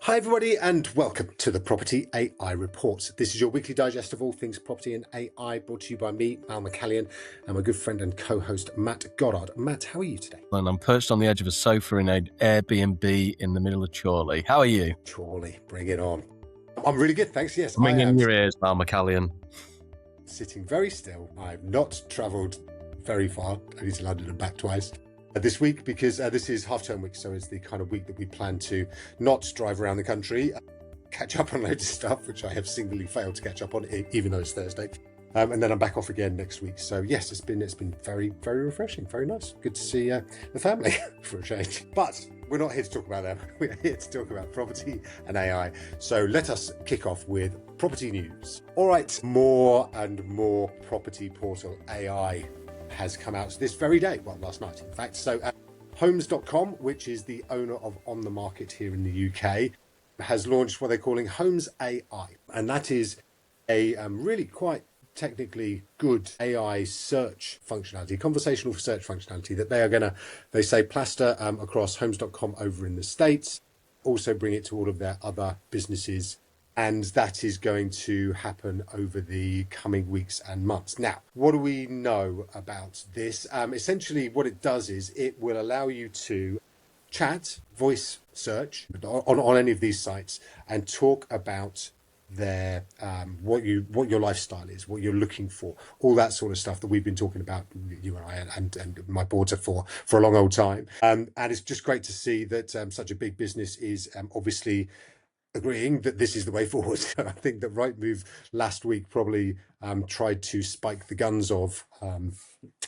Hi everybody and welcome to the Property AI Report. This is your weekly digest of all things property and AI, brought to you by me, McCallion, and my good friend and co-host Matt Goddard. Matt, how are you today? And I'm perched on the edge of a sofa in an Airbnb in the middle of Chorley. How are you? Chorley, bring it on. I'm really good, thanks. Yes, Ring I in am your ears, McCallion. sitting very still. I've not travelled very far, only to London and back twice this week, because this is half-term week, so it's the kind of week that we plan to not drive around the country, catch up on loads of stuff, which I have singularly failed to catch up on, even though it's Thursday. And then I'm back off again next week. So yes, it's been very, very refreshing, very nice. Good to see the family for a change. But we're not here to talk about them. We're here to talk about property and AI. So let us kick off with property news. All right, more and more property portal AI has come out this very day. Well, last night, in fact. So Homes.com, which is the owner of On The Market here in the UK, has launched what they're calling Homes AI. And that is a really quite technically good AI search functionality, conversational search functionality that they are going to, they say, plaster across Homes.com over in the States, also bring it to all of their other businesses. And that is going to happen over the coming weeks and months. Now, what do we know about this? Essentially, what it does is it will allow you to chat, voice search on any of these sites and talk about their what your lifestyle is, what you're looking for, all that sort of stuff that we've been talking about, you and I and my porter for a long old time. And it's just great to see that such a big business is obviously agreeing that this is the way forward. I think that Rightmove last week probably tried to spike the guns of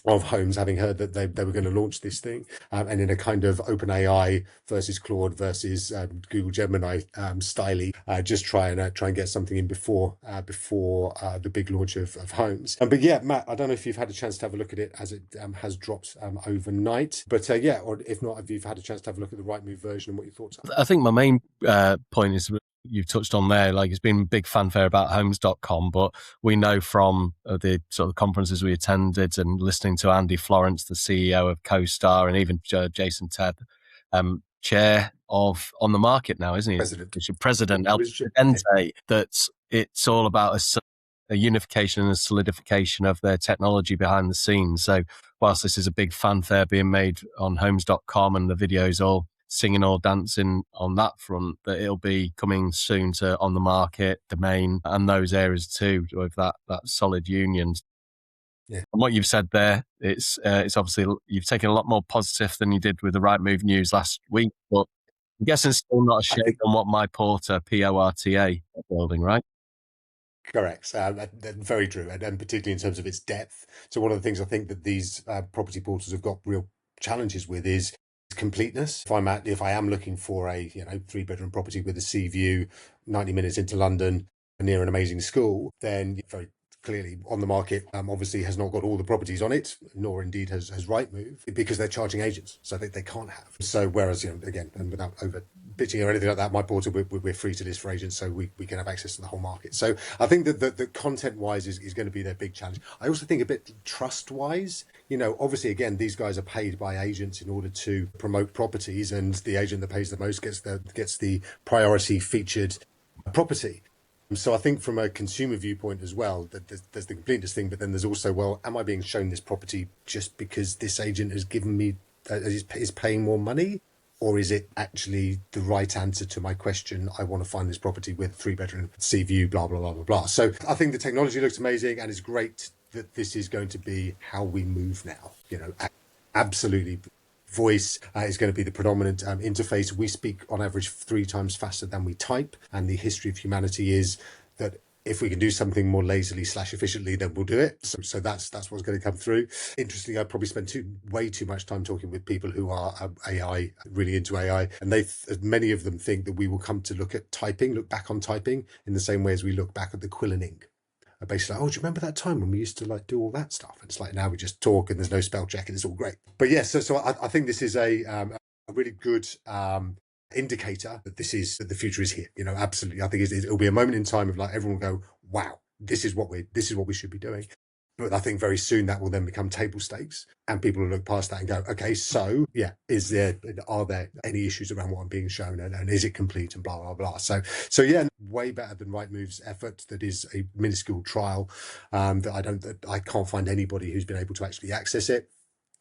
Homes, having heard that they were going to launch this thing, and in a kind of OpenAI versus Claude versus Google Gemini style, just try and get something in before the big launch of Homes. But yeah, Matt, I don't know if you've had a chance to have a look at it as it has dropped overnight, but yeah, or if not, if you've had a chance to have a look at the Rightmove version and what your thoughts are. I think my main point is you've touched on there, like it's been big fanfare about Homes.com, but we know from the sort of conferences we attended and listening to Andy Florence, the CEO of CoStar, and even Jason Tebb, chair of On The Market now, isn't he? President El Presidente, that it's all about a unification and a solidification of their technology behind the scenes. So whilst this is a big fanfare being made on Homes.com and the videos all singing or dancing on that front, that it'll be coming soon to On The Market, Domain, and those areas too, with that solid union. Yeah. And what you've said there, it's obviously you've taken a lot more positive than you did with the Rightmove news last week, but I'm guessing still not a shade on what my porter, PORTA, are building, right? Correct. Very true. And particularly in terms of its depth. So one of the things I think that these property portals have got real challenges with is completeness. If I am looking for a 3-bedroom property with a sea view, 90 minutes into London, near an amazing school, then very clearly On The Market obviously has not got all the properties on it, nor indeed has Rightmove, because they're charging agents, so they can't have. So whereas, again, and without over pitching or anything like that, my portal, we're free to list for agents, so we can have access to the whole market. So I think that the content-wise is going to be their big challenge. I also think a bit trust-wise, obviously, again, these guys are paid by agents in order to promote properties, and the agent that pays the most gets the priority featured property. So I think from a consumer viewpoint as well, that there's the completeness thing, but then there's also, well, am I being shown this property just because this agent has given me, is paying more money? Or is it actually the right answer to my question? I want to find this property with 3-bedroom sea view, blah, blah, blah, blah, blah. So I think the technology looks amazing, and it's great that this is going to be how we move now. Absolutely. Voice is going to be the predominant interface. We speak on average 3 times faster than we type, and the history of humanity is that if we can do something more lazily / efficiently, then we'll do it. So that's what's going to come through. Interestingly, I probably spent way too much time talking with people who are AI, really into AI, and many of them think that we will come to look back on typing in the same way as we look back at the quill and ink. Basically, do you remember that time when we used to do all that stuff? And it's like, now we just talk and there's no spell check and it's all great. But yes, so I think this is a really good indicator that the future is here. Absolutely. I think it'll be a moment in time of everyone will go, wow, this is what we should be doing. But I think very soon that will then become table stakes, and people will look past that and go, okay, so yeah, are there any issues around what I'm being shown, and is it complete, and blah blah blah. So yeah, way better than Rightmove's effort. That is a minuscule trial that I can't find anybody who's been able to actually access it.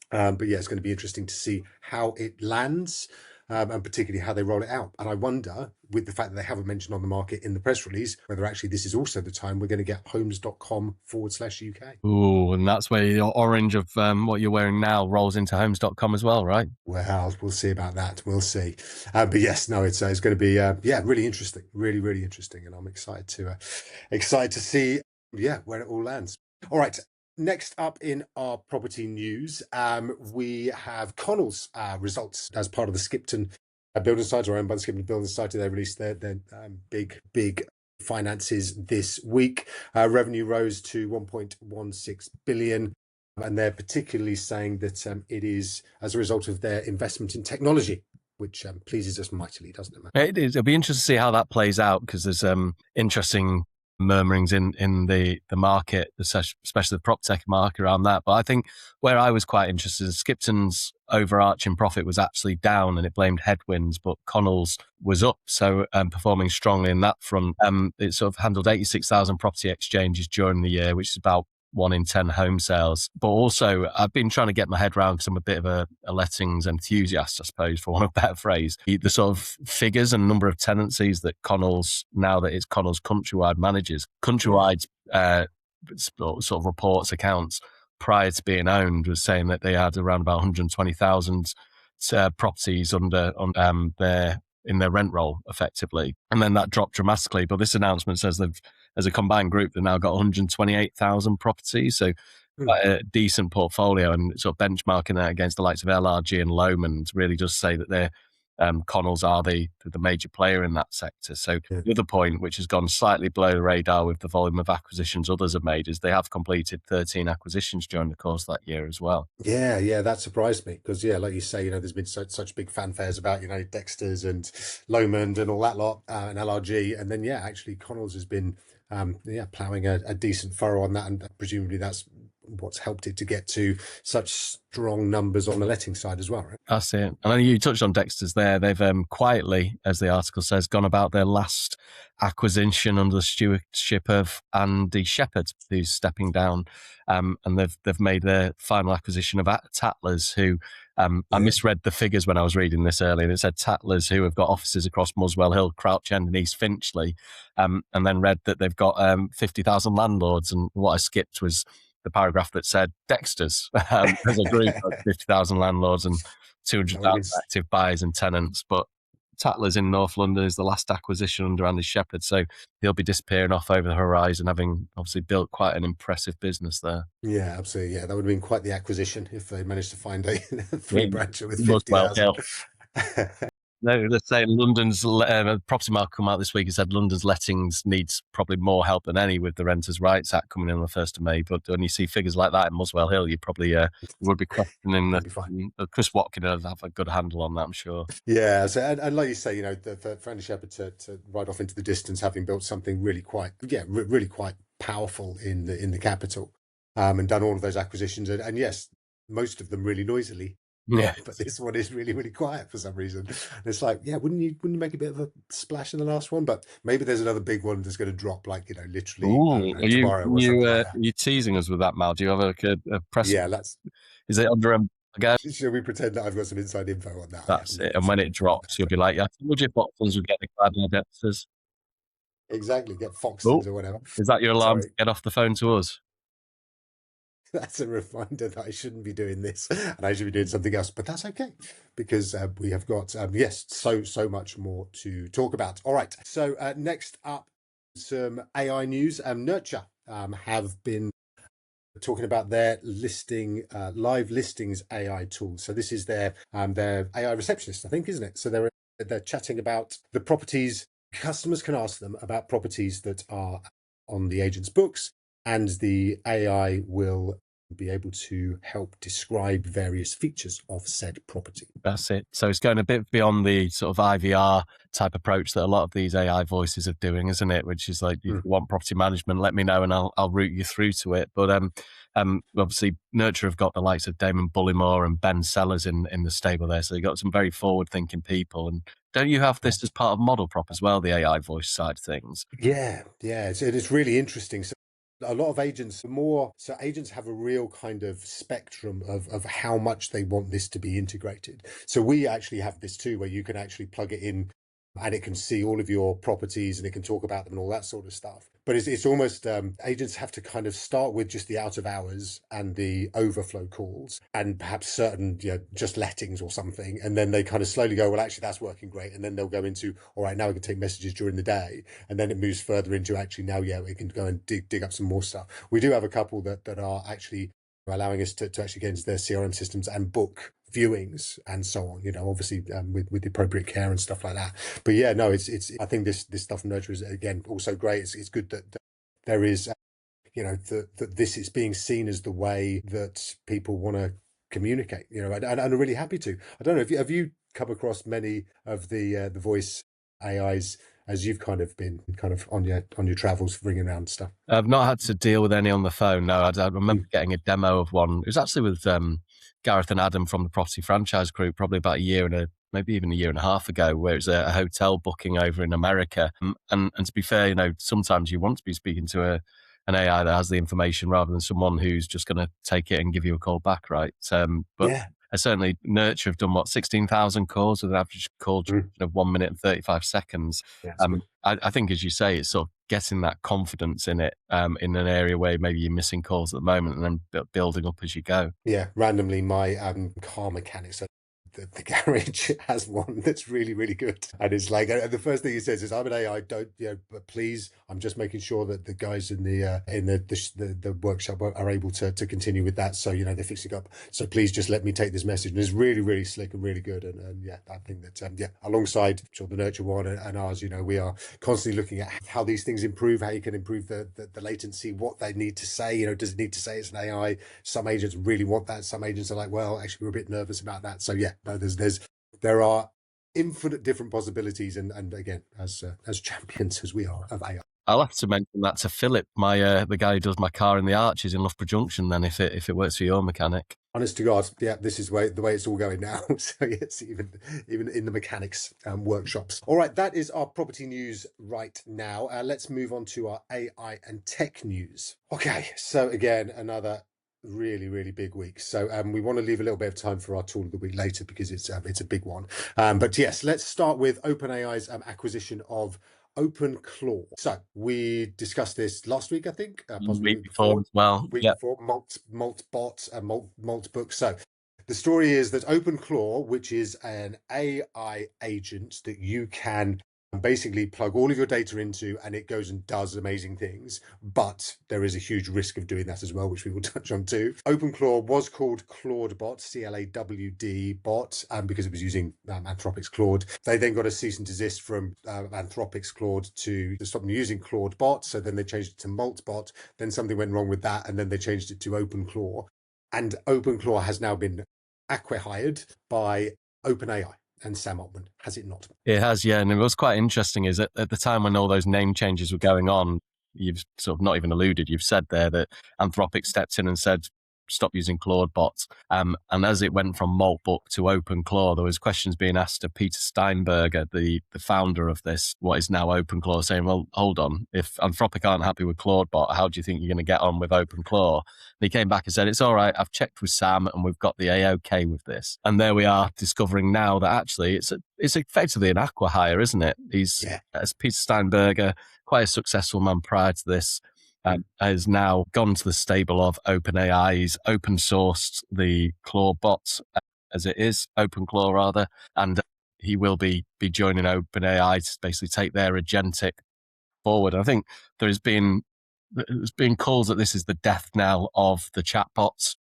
But yeah, it's going to be interesting to see how it lands. And particularly how they roll it out. And I wonder, with the fact that they haven't mentioned on the market in the press release, whether actually this is also the time we're going to get homes.com/UK. Ooh, and that's where your orange of what you're wearing now rolls into homes.com as well, right? Well, we'll see about that. We'll see. But yes, no, it's going to be really interesting, really, really interesting, and I'm excited to see where it all lands. All right. Next up in our property news, we have Connells results as part of the Skipton Building Society, or owned by the Skipton Building Society. They released their big finances this week. Revenue rose to 1.16 billion. And they're particularly saying that it is as a result of their investment in technology, which pleases us mightily, doesn't it, Matt? It'll be interesting to see how that plays out, because there's interesting murmurings in the market, especially the prop tech market around that. But I think where I was quite interested is Skipton's overarching profit was actually down, and it blamed headwinds, but Connells was up, so performing strongly in that front. It sort of handled 86,000 property exchanges during the year, which is about 1 in 10 home sales. But also, I've been trying to get my head around, because I'm a bit of a lettings enthusiast, I suppose, for want of a better phrase, the sort of figures and number of tenancies that Connells, now that it's Connells Countrywide, manages. Countrywide's sort of reports, accounts, prior to being owned, was saying that they had around about 120,000 properties in their rent roll, effectively. And then that dropped dramatically. But this announcement says they've, as a combined group, they've now got 128,000 properties. So a decent portfolio, and sort of benchmarking that against the likes of LRG and Lomond really does say that they're Connells are the major player in that sector. So the other point, which has gone slightly below the radar with the volume of acquisitions others have made, is they have completed 13 acquisitions during the course of that year as well. Yeah, that surprised me, because like you say, there's been such big fanfares about Dexters and Lomond and all that lot, and LRG, and then actually Connells has been ploughing a decent furrow on that, and presumably that's what's helped it to get to such strong numbers on the letting side as well, right? That's it. And you touched on Dexter's there. They've quietly, as the article says, gone about their last acquisition under the stewardship of Andy Shepherd, who's stepping down. And they've made their final acquisition of Tattlers, who I misread the figures when I was reading this earlier. It said Tattlers, who have got offices across Muswell Hill, Crouch End and East Finchley, and then read that they've got 50,000 landlords. And what I skipped was the paragraph that said Dexters as a group of 50,000 landlords and 200,000 active buyers and tenants. But Tattlers in North London is the last acquisition under Andy Shepherd, so he'll be disappearing off over the horizon, having obviously built quite an impressive business there. Yeah, absolutely. Yeah, that would have been quite the acquisition if they managed to find a three-brancher with 50,000. No, let's say London's property market come out this week and said London's lettings needs probably more help than any with the Renters' Rights Act coming in on the 1st of May. But when you see figures like that in Muswell Hill, you probably would be questioning that Chris Watkin will have a good handle on that, I'm sure. Yeah, so and like you say, for Andy Shepherd to ride off into the distance, having built something really quite powerful in the capital, and done all of those acquisitions, and yes, most of them really noisily. Yeah, but this one is really, really quiet for some reason. And it's like, wouldn't you make a bit of a splash in the last one? But maybe there's another big one that's going to drop, literally tomorrow. Are you teasing us with that, Mal? Do you have a press? Yeah, is it under again? Should we pretend that I've got some inside info on that? That's it. And when it drops, you'll be like, I told you Foxtons would get the clad Dexters. Exactly, get Foxtons or whatever. Is that your alarm to get off the phone to us? That's a reminder that I shouldn't be doing this and I should be doing something else, but that's okay, because we have got so much more to talk about. All right, so next up, some AI news. Nurtur have been talking about their live listings AI tool. So this is their AI receptionist, I think, isn't it? So they're chatting about the properties. Customers can ask them about properties that are on the agent's books, and the AI will be able to help describe various features of said property. That's it. So it's going a bit beyond the sort of IVR type approach that a lot of these AI voices are doing, isn't it? Which is like, if you want property management, let me know and I'll route you through to it. But obviously, Nurtur have got the likes of Damon Bullimore and Ben Sellers in the stable there. So you've got some very forward-thinking people. And don't you have this as part of Model Prop as well, the AI voice side of things? Yeah. It's really interesting. So a lot of agents agents have a real kind of spectrum of how much they want this to be integrated. So we actually have this too, where you can actually plug it in and it can see all of your properties and it can talk about them and all that sort of stuff. But it's almost agents have to kind of start with just the out of hours and the overflow calls and perhaps certain, just lettings or something. And then they kind of slowly go, well, actually, that's working great. And then they'll go into, all right, now we can take messages during the day. And then it moves further into actually now, we can go and dig up some more stuff. We do have a couple that are actually allowing us to actually get into their CRM systems and book viewings and so on, obviously with the appropriate care and stuff like that. But yeah, no, it's I think this stuff from Nurtur is again also great. It's good that there is, that this is being seen as the way that people want to communicate, and I'm really happy to. I don't know, have you come across many of the voice AIs as you've kind of been on your travels ringing around stuff? I've not had to deal with any on the phone. No, I remember getting a demo of one. It was actually with Gareth and Adam from the Property Franchise Group, probably about maybe even a year and a half ago, where it was a hotel booking over in America. And to be fair, sometimes you want to be speaking to an AI that has the information rather than someone who's just going to take it and give you a call back, right? But Yeah. Certainly Nurtur have done 16,000 calls with an average call duration of 1 minute and 35 seconds. Yeah, I think, as you say, it's sort of getting that confidence in it in an area where maybe you're missing calls at the moment and then building up as you go. Yeah, randomly my car mechanics, the garage has one that's really, really good. And it's like, the first thing he says is, I'm an AI, don't, but please, I'm just making sure that the guys in the workshop are able to continue with that. So, they're fixing up. So please just let me take this message. And it's really, really slick and really good. And yeah, I think that, alongside the Nurtur one and ours, we are constantly looking at how these things improve, how you can improve the latency, what they need to say, does it need to say it's an AI? Some agents really want that. Some agents are like, well, actually, we're a bit nervous about that. So yeah, no, there are infinite different possibilities, and again, as champions as we are of AI. I'll have to mention that to Philip, the guy who does my car in the Arches in Loughborough Junction, then, if it works for your mechanic. Honest to God, yeah, this is the way it's all going now. So yes, even in the mechanics workshops. All right, that is our property news right now. Let's move on to our AI and tech news. Okay, so again, another really, really big week. So we want to leave a little bit of time for our tool of the week later because it's a big one. But yes, let's start with OpenAI's acquisition of OpenClaw. So we discussed this last week, I think, possibly week before as well. Week before, Maltbot and Maltbook. So the story is that OpenClaw, which is an AI agent that you can basically plug all of your data into, and it goes and does amazing things, but there is a huge risk of doing that as well, which we will touch on too. OpenClaw was called ClaudeBot, CLAWD bot, because it was using Anthropic's Claude. They then got a cease and desist from Anthropic's Claude to stop them using ClaudeBot, so then they changed it to Maltbot. Then something went wrong with that, and then they changed it to OpenClaw. And OpenClaw has now been acqui-hired by OpenAI and Sam Altman, has it not? It has, yeah. And it was quite interesting is that at the time when all those name changes were going on, you've sort of not even alluded, you've said there that Anthropic stepped in and said, stop using Claude bots. And as it went from Maltbook to OpenClaw, there was questions being asked of Peter Steinberger, the founder of this, what is now OpenClaw, saying, well, hold on, if Anthropic aren't happy with ClaudeBot, how do you think you're going to get on with OpenClaw? And he came back and said, it's all right, I've checked with Sam and we've got the A-OK with this. And there we are discovering now that actually it's effectively an acqui-hire, isn't it? As Peter Steinberger, quite a successful man prior to this, has now gone to the stable of OpenAI. He's open sourced the Claw bot as it is, OpenClaw rather, and he will be joining OpenAI to basically take their agentic forward. I think there's been calls that this is the death knell of the chatbots.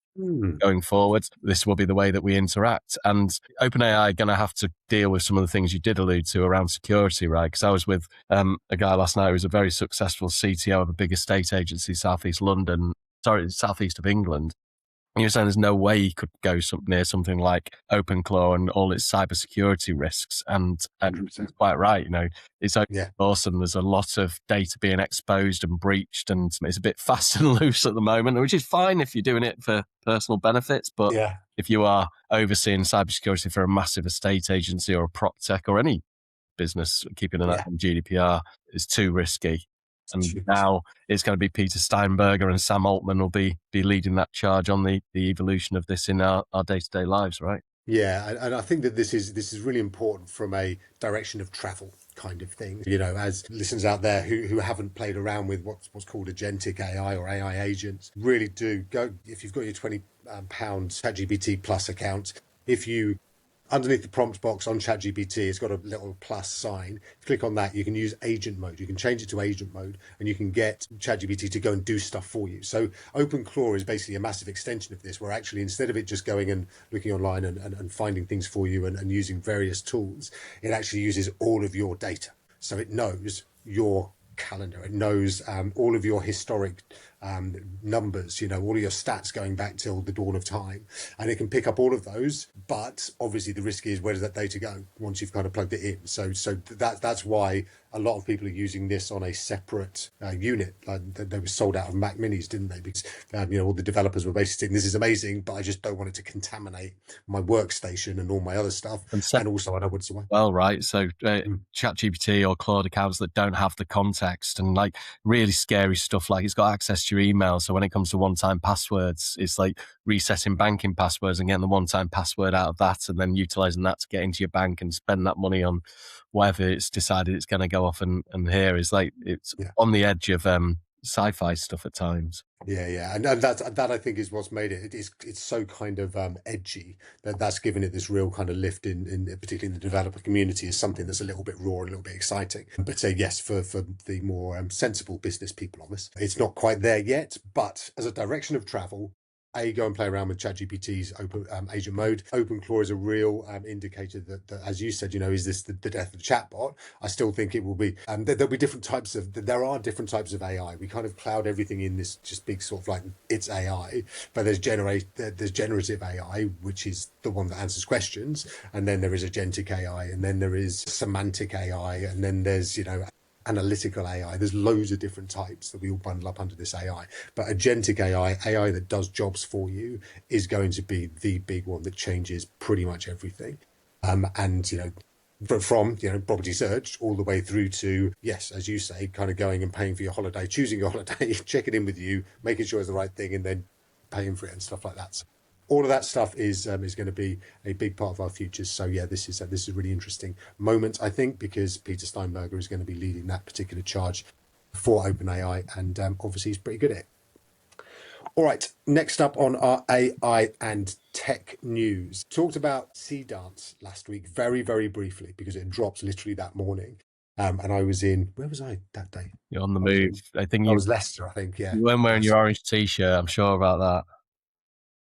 Going forward, this will be the way that we interact. And OpenAI are going to have to deal with some of the things you did allude to around security, right? Because I was with a guy last night who was a very successful CTO of a big estate agency, southeast of England. you're saying there's no way you could go near something like OpenClaw and all its cybersecurity risks. And it's quite right. You know, it's awesome. There's a lot of data being exposed and breached, and it's a bit fast and loose at the moment, which is fine if you're doing it for personal benefits. But if you are overseeing cybersecurity for a massive estate agency or a prop tech or any business, keeping an eye on GDPR is too risky. And now it's going to be Peter Steinberger and Sam Altman will be leading that charge on the evolution of this in our day-to-day lives, right? Yeah, and I think that this is really important from a direction of travel kind of thing. You know, as listeners out there who haven't played around with what's called agentic AI or AI agents, really do go, if you've got your £20 ChatGPT Plus account, if you underneath the prompt box on ChatGPT, it's got a little plus sign. If you click on that, you can use agent mode. You can change it to agent mode and you can get ChatGPT to go and do stuff for you. So OpenClaw is basically a massive extension of this, where actually instead of it just going and looking online and finding things for you and using various tools, it actually uses all of your data. So it knows your calendar, it knows all of your historic numbers, you know, all of your stats going back till the dawn of time, and it can pick up all of those. But obviously the risk is, where does that data go once you've kind of plugged it in? So that's why a lot of people are using this on a separate unit. They were sold out of Mac Minis, didn't they? Because you know, all the developers were basically saying, this is amazing, but I just don't want it to contaminate my workstation and all my other stuff. And also I know what's away. Well, right. So ChatGPT or Claude accounts that don't have the context and like really scary stuff, like it's got access to your email. So when it comes to one-time passwords, it's like resetting banking passwords and getting the one-time password out of that and then utilizing that to get into your bank and spend that money on whatever it's decided it's going to go off and here is like, it's on the edge of sci-fi stuff at times. Yeah, and that I think is what's made it's so kind of edgy that's given it this real kind of lift in particularly in the developer community, is something that's a little bit raw, a little bit exciting. But yes, for the more sensible business people on this, it's not quite there yet. But as a direction of travel, go and play around with ChatGPT's open agent mode. OpenClaw is a real indicator that, as you said, you know, is this the death of the chatbot? I still think it will be. There'll be different types of. There are different types of AI. We kind of cloud everything in this just big sort of like it's AI, but there's generative AI, which is the one that answers questions, and then there is agentic AI, and then there is semantic AI, and then there's, you know, analytical AI. There's loads of different types that we all bundle up under this AI. But agentic AI that does jobs for you, is going to be the big one that changes pretty much everything. And, you know, from, you know, property search all the way through to, yes, as you say, kind of going and paying for your holiday, choosing your holiday, checking in with you, making sure it's the right thing, and then paying for it and stuff like that. So all of that stuff is going to be a big part of our futures. So yeah, this is a really interesting moment, I think, because Peter Steinberger is going to be leading that particular charge for OpenAI, and obviously he's pretty good at it. All right, next up on our AI and tech news, talked about Seedance last week very, very briefly because it dropped literally that morning. And I was where was I that day? You're on the move. I think I was Leicester, I think, yeah. You weren't wearing your orange t-shirt, I'm sure about that.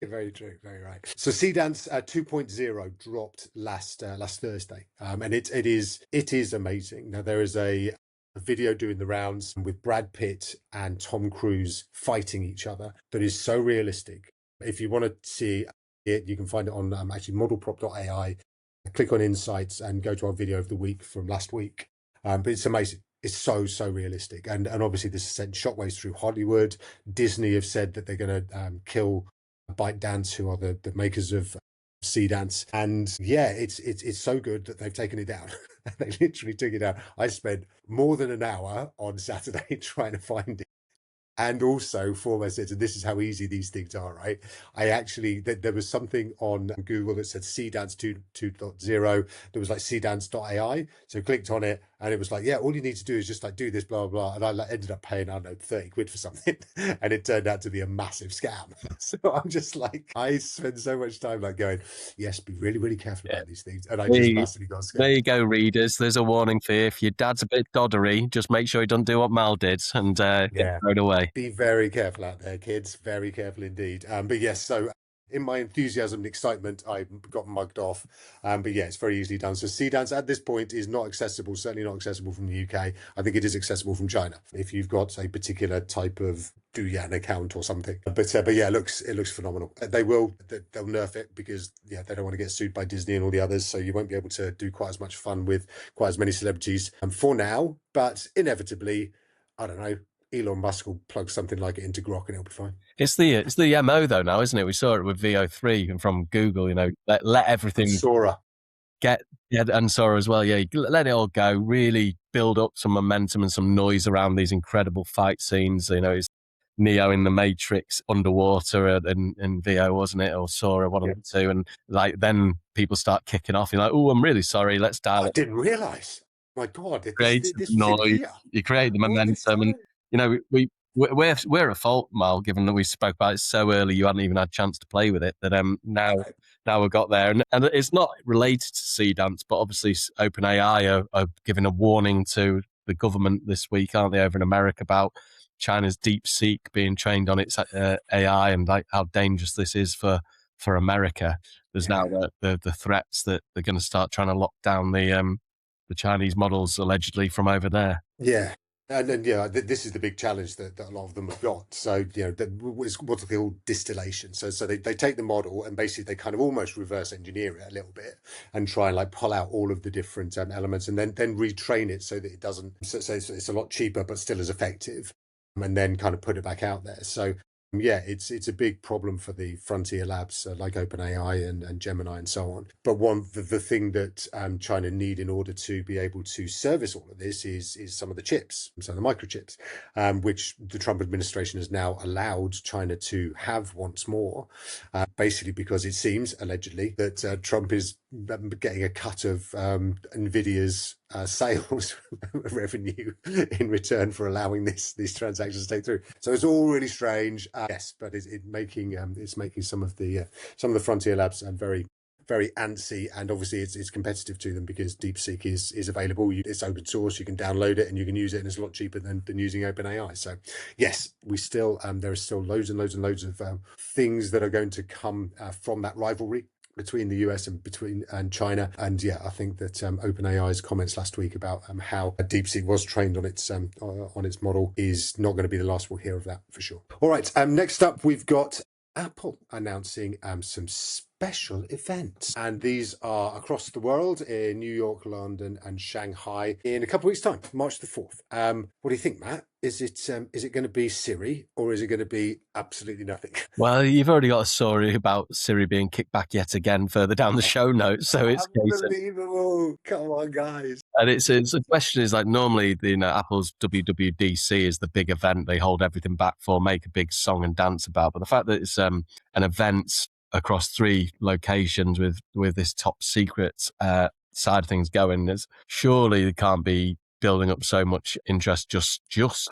Very true, very right. So Seedance 2.0 dropped last Thursday, and it is amazing. Now there is a video doing the rounds with Brad Pitt and Tom Cruise fighting each other that is so realistic. If you want to see it, you can find it on actually modelprop.ai. Click on Insights and go to our video of the week from last week. But it's amazing. It's so realistic, and obviously this has sent shockwaves through Hollywood. Disney have said that they're going to kill ByteDance, who are the makers of Seedance, and yeah, it's so good that they've taken it down. They literally took it down. I spent more than an hour on Saturday trying to find it. And also, foremost, and this is how easy these things are, right? I actually, there was something on Google that said Seedance 2.0. There was like Seedance.ai. So I clicked on it and it was like, yeah, all you need to do is just like do this, blah, blah, blah. And I ended up paying, I don't know, 30 quid for something. And it turned out to be a massive scam. So I'm just like, I spend so much time like going, yes, be really, really careful about these things. And I just massively got scared. There you go, readers. There's a warning for you. If your dad's a bit doddery, just make sure he doesn't do what Mal did and get thrown away. Be very careful out there, kids. Very careful indeed. But yes, so in my enthusiasm and excitement, I got mugged off. But yeah, it's very easily done. So Seedance at this point is not accessible, certainly not accessible from the UK. I think it is accessible from China. If you've got a particular type of do an account or something. But yeah, it looks phenomenal. They'll nerf it because they don't want to get sued by Disney and all the others, so you won't be able to do quite as much fun with quite as many celebrities for now. But inevitably, I don't know, Elon Musk will plug something like it into Grok and it'll be fine. It's the MO though now, isn't it? We saw it with VO3 and from Google. Let everything Sora. And Sora as well. Yeah, let it all go. Really build up some momentum and some noise around these incredible fight scenes. It's Neo in the Matrix underwater and VO, wasn't it? Or Sora, one of the two. And then people start kicking off. You're like, oh, I'm really sorry. Let's dial it. I didn't realise. My God, Create this noise. was in here. You create the momentum. And, we're at fault, Mal, given that we spoke about it so early, you hadn't even had a chance to play with it, that now we've got there. And it's not related to Seedance, but obviously OpenAI are giving a warning to the government this week, aren't they, over in America, about China's DeepSeek being trained on its AI and like how dangerous this is for America. There's now the threats that they're going to start trying to lock down the Chinese models allegedly from over there. Yeah. And then, this is the big challenge that a lot of them have got. So, what's called distillation. So they take the model and basically they kind of almost reverse engineer it a little bit and try and like pull out all of the different elements and then retrain it so that it doesn't, so it's a lot cheaper, but still as effective, and then kind of put it back out there. So, it's a big problem for the frontier labs like OpenAI and Gemini and so on. But the thing that China need in order to be able to service all of this is some of the chips, so the microchips, which the Trump administration has now allowed China to have once more, basically because it seems allegedly that Trump is getting a cut of Nvidia's sales revenue in return for allowing these transactions to take through. So it's all really strange. Yes, but it's making some of the frontier labs very very antsy, and obviously it's competitive to them because DeepSeek is available. It's open source. You can download it and you can use it, and it's a lot cheaper than using OpenAI. So yes, we still there are still loads and loads and loads of things that are going to come from that rivalry between the US and China. And I think that OpenAI's comments last week about how DeepSeek was trained on its model is not going to be the last we'll hear of that for sure. All right, next up we've got Apple announcing some special events, and these are across the world in New York, London, and Shanghai in a couple of weeks' time, March the 4th. What do you think, Matt? Is it going to be Siri or is it going to be absolutely nothing? Well, you've already got a story about Siri being kicked back yet again further down the show notes, so it's unbelievable. Come on, guys. And it's the question is like normally Apple's WWDC is the big event they hold everything back for, make a big song and dance about. But the fact that it's an event across 3 locations with this top secret side of things going, is surely it can't be building up so much interest just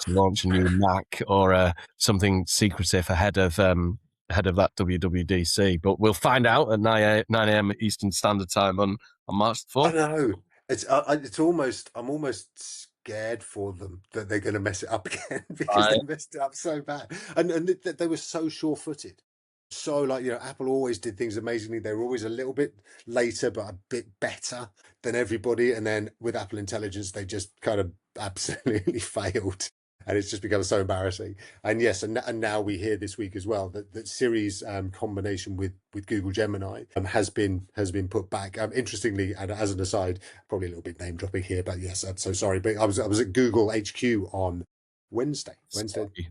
to launch a new Mac or something secretive ahead of that WWDC. But we'll find out at 9 a.m. Eastern Standard Time on March the 4th. I know. It's almost, I'm almost scared for them that they're going to mess it up again because they messed it up so bad. And they were so sure-footed. So Apple always did things amazingly. They were always a little bit later, but a bit better than everybody. And then with Apple Intelligence, they just kind of absolutely failed. And it's just become so embarrassing. And yes, and now we hear this week as well that Siri's combination with Google Gemini has been put back. Interestingly, and as an aside, probably a little bit name dropping here, but yes, I'm so sorry. But I was at Google HQ on Wednesday.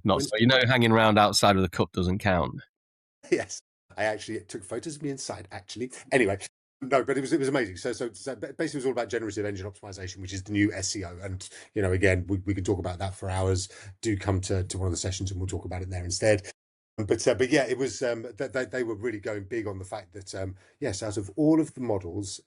Not so. Hanging around outside of the cup doesn't count. Yes, I actually took photos of me inside. Actually, anyway. No, but it was amazing. So basically it was all about generative engine optimization, which is the new SEO. And, again, we can talk about that for hours. Do come to one of the sessions and we'll talk about it there instead. But yeah, it was, they were really going big on the fact that, yes, out of all of the models,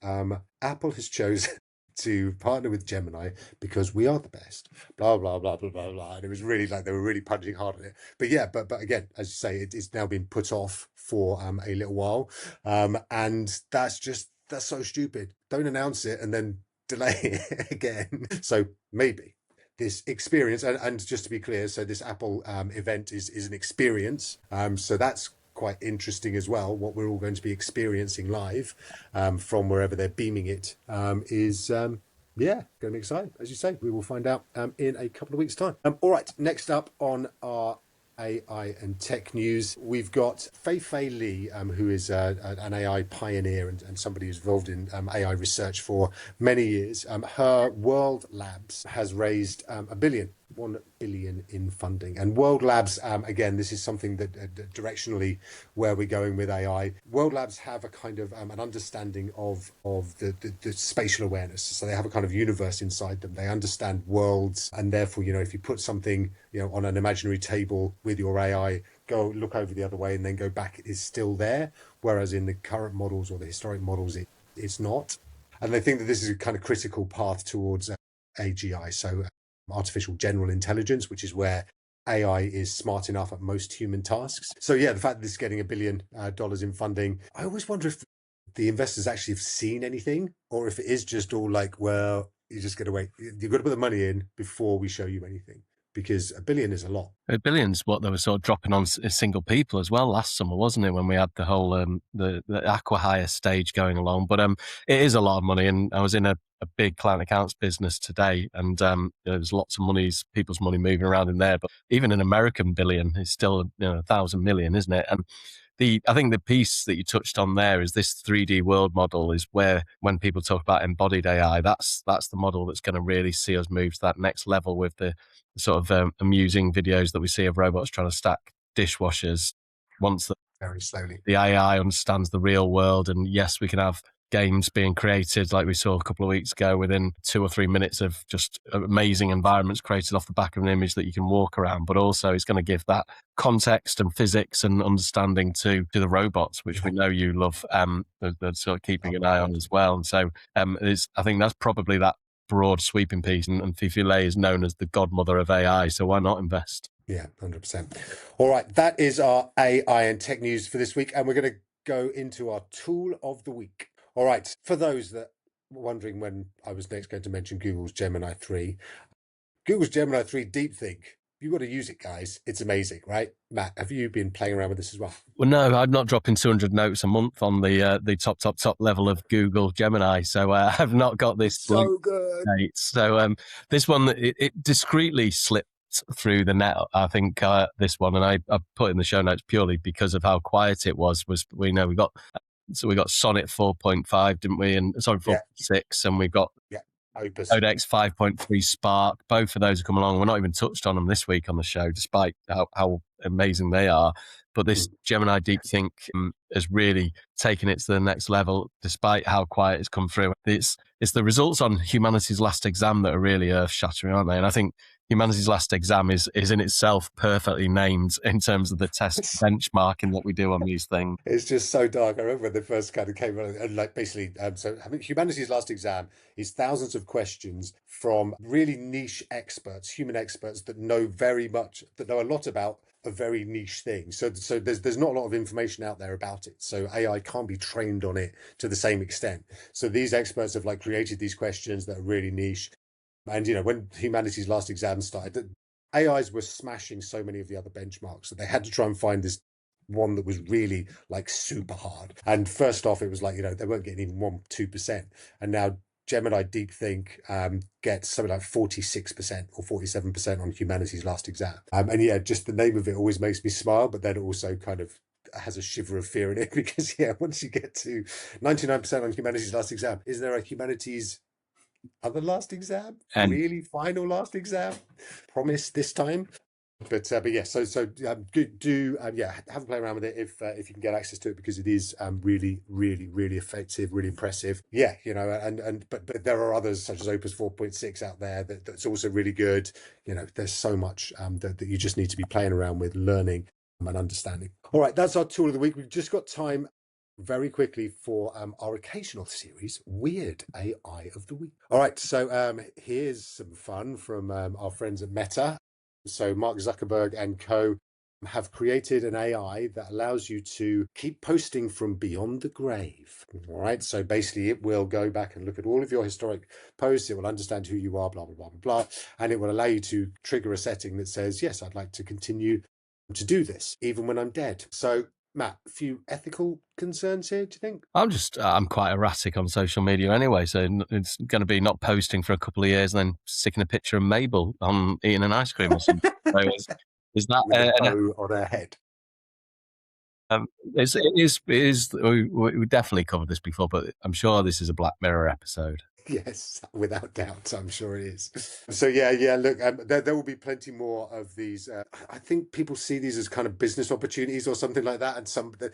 Apple has chosen to partner with Gemini because we are the best, blah, blah, blah, blah, blah, blah. And it was really like they were really punching hard on it. But yeah, but again, as you say, it's now been put off for a little while. And that's so stupid. Don't announce it and then delay it again. So maybe this experience, and just to be clear, so this Apple event is an experience. So that's quite interesting as well. What we're all going to be experiencing live from wherever they're beaming it is going to be exciting. As you say, we will find out in a couple of weeks' time. All right, next up on our AI and tech news. We've got Fei-Fei Li, who is an AI pioneer and somebody who's involved in AI research for many years. Her World Labs has raised $1 billion in funding. And World Labs, again, this is something that directionally where we're going with AI. World Labs have a kind of an understanding of the spatial awareness. So they have a kind of universe inside them. They understand worlds, and therefore, if you put something, on an imaginary table with your AI, go look over the other way and then go back, it is still there. Whereas in the current models or the historic models, it's not. And they think that this is a kind of critical path towards AGI, so artificial general intelligence, which is where AI is smart enough at most human tasks. So yeah, the fact that this is getting $1 billion in funding, I always wonder if the investors actually have seen anything, or if it is just all like, well, you just got to wait. You've got to put the money in before we show you anything, because $1 billion is a lot. $1 billion's what they were sort of dropping on single people as well last summer, wasn't it? When we had the whole the acqui-hire stage going along, but it is a lot of money. And I was in a big client accounts business today, and there's lots of people's money moving around in there. But even an American billion is still 1,000 million, isn't it? And I think the piece that you touched on there is this 3D world model is where, when people talk about embodied AI, that's the model that's going to really see us move to that next level with the sort of amusing videos that we see of robots trying to stack dishwashers. Once very slowly the AI understands the real world, and yes, we can have games being created like we saw a couple of weeks ago within 2 or 3 minutes of just amazing environments created off the back of an image that you can walk around, but also it's going to give that context and physics and understanding to the robots, which we know you love, they're sort of keeping an eye on as well. And so I think that's probably that broad sweeping piece, and Fei-Fei is known as the godmother of AI, so why not invest? Yeah, 100%. All right, that is our AI and tech news for this week, and we're going to go into our tool of the week. All right, for those that were wondering when I was next going to mention Google's Gemini 3, Google's Gemini 3 DeepThink, you've got to use it, guys. It's amazing, right? Matt, have you been playing around with this as well? Well, no, I'm not dropping 200 notes a month on the top level of Google Gemini, so I've not got this. So good. So this one, it discreetly slipped through the net, I think, this one, and I put in the show notes purely because of how quiet it was we got Sonnet 4.5, didn't we? And sorry, 4.6, and we've got Opus Codex 5.3 Spark. Both of those have come along. We're not even touched on them this week on the show, despite how amazing they are. But this Gemini DeepThink has really taken it to the next level, despite how quiet it's come through. It's the results on Humanity's Last Exam that are really earth-shattering, aren't they? And I think Humanity's Last Exam is in itself perfectly named in terms of the test benchmarking that we do on these things. It's just so dark. I remember when they first kind of came around, and like basically, so having Humanity's Last Exam is thousands of questions from really niche experts, human experts that know a lot about a very niche thing. So there's not a lot of information out there about it. So AI can't be trained on it to the same extent. So these experts have created these questions that are really niche. And, when Humanity's Last Exam started, AIs were smashing so many of the other benchmarks that they had to try and find this one that was really super hard. And first off, it was they weren't getting even 1-2%. And now Gemini DeepThink gets something like 46% or 47% on Humanity's Last Exam. And yeah, just the name of it always makes me smile, but then also kind of has a shiver of fear in it, because once you get to 99% on Humanity's Last Exam, is there a Humanity's other last exam, and really final last exam? Promise this time. But yeah, so have a play around with it if you can get access to it, because it is really, really, really effective, really impressive. Yeah, but there are others such as Opus 4.6 out there that's also really good. There's so much that you just need to be playing around with, learning and understanding. All right, that's our tool of the week. We've just got time very quickly for our occasional series, Weird AI of the Week. All right, so here's some fun from our friends at Meta. So Mark Zuckerberg and co have created an AI that allows you to keep posting from beyond the grave. All right, so basically it will go back and look at all of your historic posts. It will understand who you are, blah, blah, blah, blah, blah. And it will allow you to trigger a setting that says, yes, I'd like to continue to do this, even when I'm dead. So Matt, a few ethical concerns here, do you think? I'm quite erratic on social media anyway, so it's going to be not posting for a couple of years and then sticking a picture of Mabel on eating an ice cream or something. Is that with a bow on her head. it is. We definitely covered this before, but I'm sure this is a Black Mirror episode. Yes, without doubt, I'm sure it is. So yeah. Look, there will be plenty more of these. I think people see these as kind of business opportunities or something like that, and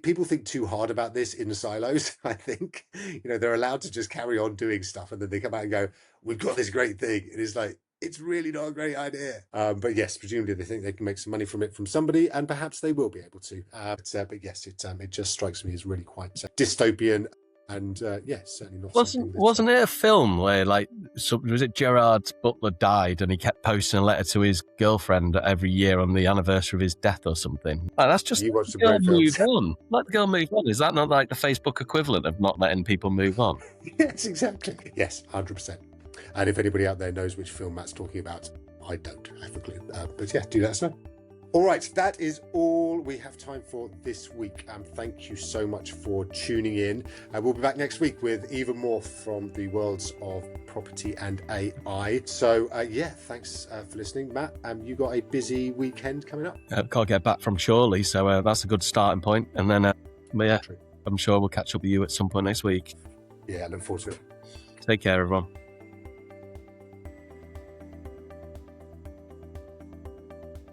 people think too hard about this in silos. I think they're allowed to just carry on doing stuff, and then they come out and go, "We've got this great thing." It is like, it's really not a great idea. But yes, presumably they think they can make some money from it from somebody, and perhaps they will be able to. But yes, it just strikes me as really quite dystopian. And certainly not. Wasn't it a film where was it Gerard Butler died and he kept posting a letter to his girlfriend every year on the anniversary of his death or something? That's just let the girl move on. Let the girl move on. Is that not like the Facebook equivalent of not letting people move on? Yes, exactly. Yes, 100%. And if anybody out there knows which film Matt's talking about, I don't. I have a clue. But yeah, do let us know. All right, that is all we have time for this week. Thank you so much for tuning in. We'll be back next week with even more from the worlds of property and AI. So thanks for listening, Matt. You got a busy weekend coming up. Can't get back from Chorley, so that's a good starting point. And then, I'm sure we'll catch up with you at some point next week. Yeah, I look forward to it. Take care, everyone.